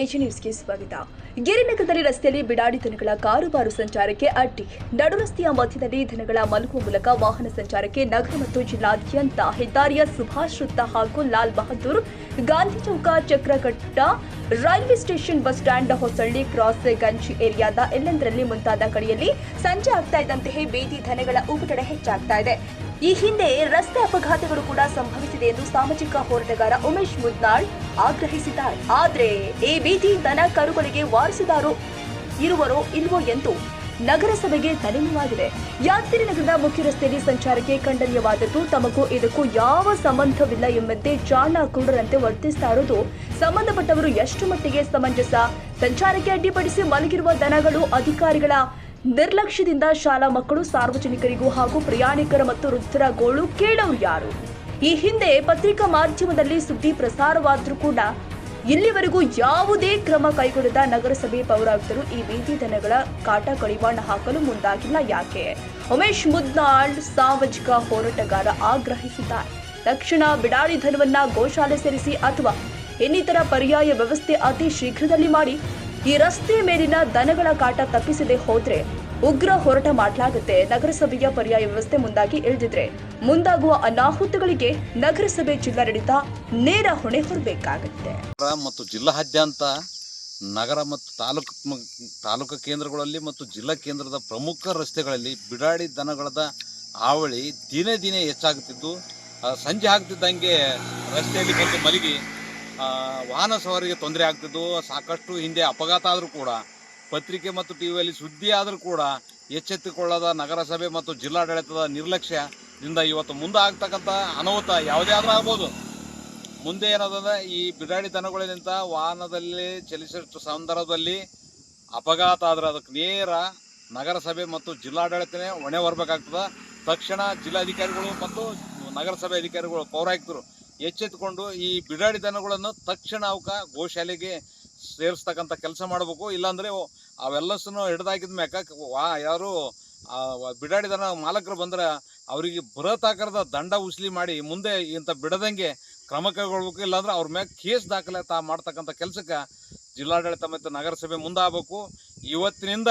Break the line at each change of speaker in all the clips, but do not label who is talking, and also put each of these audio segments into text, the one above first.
AG ನ್ಯೂಸ್ಗೆ ಸ್ವಾಗತ. ಗಿರಿನಗರದಲ್ಲಿ ರಸ್ತೆಯಲ್ಲಿ ಬಿಡಾಡಿ ದನಗಳ ಕಾರುಬಾರು ಸಂಚಾರಕ್ಕೆ ಅಡ್ಡಿ. ನಡು ರಸ್ತೆಯ ಮಧ್ಯದಲ್ಲಿ ದನಗಳ ಮಲಗುವ ಮೂಲಕ ವಾಹನ ಸಂಚಾರಕ್ಕೆ ನಗರ ಮತ್ತು ಜಿಲ್ಲಾದ್ಯಂತ ಹೆದ್ದಾರಿಯ ಸುಭಾಷ್ ವೃತ್ತ ಹಾಗೂ Lal Bahadur, Gandhi Chowk, Chakraghatta, railway station, bus stand, Hosalli cross, Ganji ಏರಿಯಾದ ಎಲ್ಲೆಂದರಲ್ಲಿ ಮುಂತಾದ ಕಡೆಯಲ್ಲಿ ಸಂಜೆ ಆಗ್ತಾ ಇದ್ದಂತೆಯೇ ಬೀದಿ ದನಗಳ ಉಪಟಳ ಹೆಚ್ಚಾಗ್ತಾ ಇದೆ. ಈ ಹಿಂದೆ ರಸ್ತೆ ಅಪಘಾತಗಳು ಕೂಡ ಸಂಭವಿಸಿದೆ ಎಂದು ಸಾಮಾಜಿಕ ಹೋರಾಟಗಾರ ಉಮೇಶ್ ಮುದ್ನಾಳ್ ಆಗ್ರಹಿಸಿದ್ದಾರೆ. ಆದರೆ ಈ ಬೀದಿ ದನ ಕರುಗಳಿಗೆ ವಾರಸುದಾರರು ಇರುವರೋ ಇಲ್ವೋ ಎಂದು ನಗರಸಭೆಗೆ ತಲೆನೋವಾಗಿದೆ. ಯಾದಗಿರಿ ನಗರದ ಮುಖ್ಯ ರಸ್ತೆಯಲ್ಲಿ ಸಂಚಾರಕ್ಕೆ ಖಂಡನೀಯವಾದದ್ದು. ತಮಗೂ ಇದಕ್ಕೂ ಯಾವ ಸಂಬಂಧವಿಲ್ಲ ಎಂಬಂತೆ ಜಾಣ ಕುರುಡರಂತೆ ವರ್ತಿಸ್ತಾ ಇರೋದು ಸಂಬಂಧಪಟ್ಟವರು ಎಷ್ಟು ಮಟ್ಟಿಗೆ ಸಮಂಜಸ? ಸಂಚಾರಕ್ಕೆ ಅಡ್ಡಿಪಡಿಸಿ ಮಲಗಿರುವ ದನಗಳು ಅಧಿಕಾರಿಗಳ ನಿರ್ಲಕ್ಷ್ಯದಿಂದ ಶಾಲಾ ಮಕ್ಕಳು, ಸಾರ್ವಜನಿಕರಿಗೂ ಹಾಗೂ ಪ್ರಯಾಣಿಕರ ಮತ್ತು ವೃದ್ಧರ ಗೋಳು ಕೇಳೋರು ಯಾರು? ಈ ಹಿಂದೆ ಪತ್ರಿಕಾ ಮಾಧ್ಯಮದಲ್ಲಿ ಸುದ್ದಿ ಪ್ರಸಾರವಾದರೂ ಕೂಡ ಇಲ್ಲಿವರೆಗೂ ಯಾವುದೇ ಕ್ರಮ ಕೈಗೊಳ್ಳದ ನಗರಸಭೆ ಪೌರಾಯುಕ್ತರು ಈ ಬೀದಿ ದನಗಳ ಕಾಟ ಕಡಿವಾಣ ಹಾಕಲು ಮುಂದಾಗಿಲ್ಲ ಯಾಕೆ? ಉಮೇಶ್ ಮುದ್ನಾಳ್ ಸಾಮಾಜಿಕ ಹೋರಾಟಗಾರ ಆಗ್ರಹಿಸಿದ್ದಾರೆ. ತಕ್ಷಣ ಬಿಡಾಡಿ ದನವನ್ನ ಗೋಶಾಲೆ ಸೇರಿಸಿ ಅಥವಾ ಇನ್ನಿತರ ಪರ್ಯಾಯ ವ್ಯವಸ್ಥೆ ಅತಿ ಶೀಘ್ರದಲ್ಲಿ ಮಾಡಿ ಈ ರಸ್ತೆ ಮೇಲಿನ ದನಗಳ ಕಾಟ ತಪ್ಪಿಸದೆ ಹೋದ್ರೆ ಉಗ್ರ ಹೋರಾಟ ಮಾಡಲಾಗುತ್ತೆ. ನಗರಸಭೆಯ ಪರ್ಯಾಯ ವ್ಯವಸ್ಥೆ ಮುಂದಾಗಿ ಇಳಿದಿದ್ರೆ ಮುಂದಾಗುವ ಅನಾಹುತಗಳಿಗೆ ನಗರಸಭೆ ಜಿಲ್ಲಾಡಳಿತ ನೇರ ಹೊಣೆ ಹೊರಬೇಕಾಗುತ್ತೆ.
ಮತ್ತು ಜಿಲ್ಲಾದ್ಯಂತ ನಗರ ಮತ್ತು ತಾಲೂಕು ಕೇಂದ್ರಗಳಲ್ಲಿ ಮತ್ತು ಜಿಲ್ಲಾ ಕೇಂದ್ರದ ಪ್ರಮುಖ ರಸ್ತೆಗಳಲ್ಲಿ ಬಿಡಾಡಿ ದನಗಳದ ಹಾವಳಿ ದಿನೇ ದಿನೇ ಹೆಚ್ಚಾಗುತ್ತಿದ್ದು, ಸಂಜೆ ಆಗ್ತಿದ್ದಂಗೆ ರಸ್ತೆಯಲ್ಲಿ ಬಂದು ಮಲಗಿ ವಾಹನ ಸವಾರಿಗೆ ತೊಂದರೆ ಆಗ್ತಿದ್ದು, ಸಾಕಷ್ಟು ಹಿಂದೆ ಅಪಘಾತ ಆದರೂ ಕೂಡ ಪತ್ರಿಕೆ ಮತ್ತು ಟಿವಿಯಲ್ಲಿ ಸುದ್ದಿ ಆದರೂ ಕೂಡ ಎಚ್ಚೆತ್ತುಕೊಳ್ಳದ ನಗರಸಭೆ ಮತ್ತು ಜಿಲ್ಲಾಡಳಿತದ ನಿರ್ಲಕ್ಷ್ಯದಿಂದ ಇವತ್ತು ಮುಂದೆ ಆಗ್ತಕ್ಕಂಥ ಅನಾಹುತ ಯಾವುದೇ ಆದರೂ ಆಗ್ಬೋದು. ಮುಂದೆ ಏನಾದ್ರೆ ಈ ಬಿಡಾಡಿ ದನಗಳಿಂದ ವಾಹನದಲ್ಲಿ ಚಲಿಸೋ ಸಂದರ್ಭದಲ್ಲಿ ಅಪಘಾತ ಆದರೆ ಅದಕ್ಕೆ ನೇರ ನಗರಸಭೆ ಮತ್ತು ಜಿಲ್ಲಾಡಳಿತನೇ ಹೊಣೆ ಹೊರಬೇಕಾಗ್ತದೆ. ತಕ್ಷಣ ಜಿಲ್ಲಾಧಿಕಾರಿಗಳು ಮತ್ತು ನಗರಸಭೆ ಅಧಿಕಾರಿಗಳು, ಪೌರಾಯುಕ್ತರು ಎಚ್ಚೆತ್ತುಕೊಂಡು ಈ ಬಿಡಾಡಿ ದನಗಳನ್ನು ತಕ್ಷಣ ಅವಕ್ಕೆ ಗೋಶಾಲೆಗೆ ಸೇರಿಸ್ತಕ್ಕಂಥ ಕೆಲಸ ಮಾಡಬೇಕು. ಇಲ್ಲಾಂದರೆ ಅವೆಲ್ಲಸನ್ನು ಹಿಡಿದಾಕಿದ ಮ್ಯಾಕ ಯಾರು ಬಿಡಾಡಿ ದನ ಮಾಲಕರು ಬಂದರೆ ಅವರಿಗೆ ಬೃಹತ್ ಆಕಾರದ ದಂಡ ಉಸ್ಲಿ ಮಾಡಿ ಮುಂದೆ ಇಂಥ ಬಿಡದಂಗೆ ಕ್ರಮ ಕೈಗೊಳ್ಬೇಕು. ಇಲ್ಲಾಂದ್ರೆ ಅವ್ರ ಮ್ಯಾಗ ಕೇಸ್ ದಾಖಲೆ ಮಾಡ್ತಕ್ಕಂಥ ಕೆಲಸಕ್ಕೆ ಜಿಲ್ಲಾಡಳಿತ ಮತ್ತು ನಗರಸಭೆ ಮುಂದಾಗಬೇಕು. ಇವತ್ತಿನಿಂದ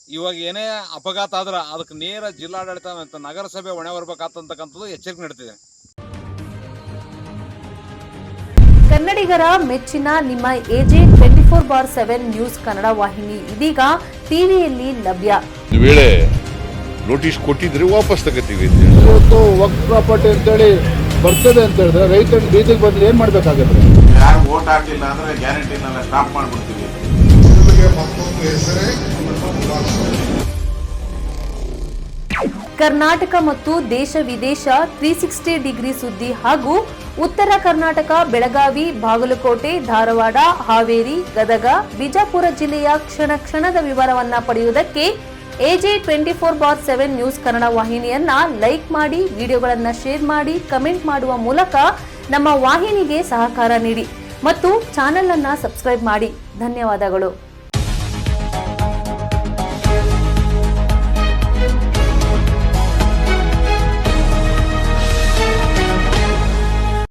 ಇವಾಗ ಏನೇ ಅಪಘಾತ ಆದ್ರೆ ಅದಕ್ಕೆ ನೇರ ಜಿಲ್ಲಾಡಳಿತ ಮತ್ತು ನಗರಸಭೆ ಹೊಣೆ ಹೊರಬೇಕಾಗ್ತಕ್ಕಂಥದ್ದು ಎಚ್ಚರಿಕೆ ನೀಡ್ತಿದೆ.
ಕನ್ನಡಿಗರ ಮೆಚ್ಚಿನ ನಿಮ್ಮ ಎಜೆ 24/7 ನ್ಯೂಸ್ ಕನ್ನಡ ವಾಹಿನಿ ಇದೀಗ ಟಿವಿಯಲ್ಲಿ ಲಭ್ಯ.
ವೇಳೆ ನೋಟಿಸ್ ಕೊಟ್ಟಿದ್ರೆ ವಾಪಸ್ ತಗೋತೀವಿ.
ಇವತ್ತು ವಕ್ಫ್ ಪ್ರಾಪರ್ಟಿ ಅಂತೇಳಿ ಬರ್ತದೆ ಅಂತ ಹೇಳಿದ್ರೆ ರೈತರ ಬೀದಿಗೆ ಬಂದು ಏನ್ ಮಾಡ್ಬೇಕಾಗತ್ತೆ?
ಯಾರು ವೋಟ್ ಹಾಕಿಲ್ಲ ಅಂದ್ರೆ ಗ್ಯಾರಂಟಿನೆಲ್ಲ ಸ್ಟಾಪ್ ಮಾಡ್ಬಿಡ್ತೀವಿ.
ಕರ್ನಾಟಕ ಮತ್ತು ದೇಶ ವಿದೇಶ 360 ಡಿಗ್ರಿ ಸುದ್ದಿ ಹಾಗೂ ಉತ್ತರ ಕರ್ನಾಟಕ, ಬೆಳಗಾವಿ, ಬಾಗಲಕೋಟೆ, ಧಾರವಾಡ, ಹಾವೇರಿ, ಗದಗ, ಬಿಜಾಪುರ ಜಿಲ್ಲೆಯ ಕ್ಷಣ ಕ್ಷಣದ ವಿವರವನ್ನ ಪಡೆಯುವುದಕ್ಕೆ ಎಜೆ 24/7 ನ್ಯೂಸ್ ಕನ್ನಡ ವಾಹಿನಿಯನ್ನ ಲೈಕ್ ಮಾಡಿ, ವಿಡಿಯೋಗಳನ್ನ ಶೇರ್ ಮಾಡಿ, ಕಮೆಂಟ್ ಮಾಡುವ ಮೂಲಕ ನಮ್ಮ ವಾಹಿನಿಗೆ ಸಹಕಾರ ನೀಡಿ ಮತ್ತು ಚಾನೆಲ್ ಅನ್ನ ಸಬ್ಸ್ಕ್ರೈಬ್ ಮಾಡಿ. ಧನ್ಯವಾದಗಳು.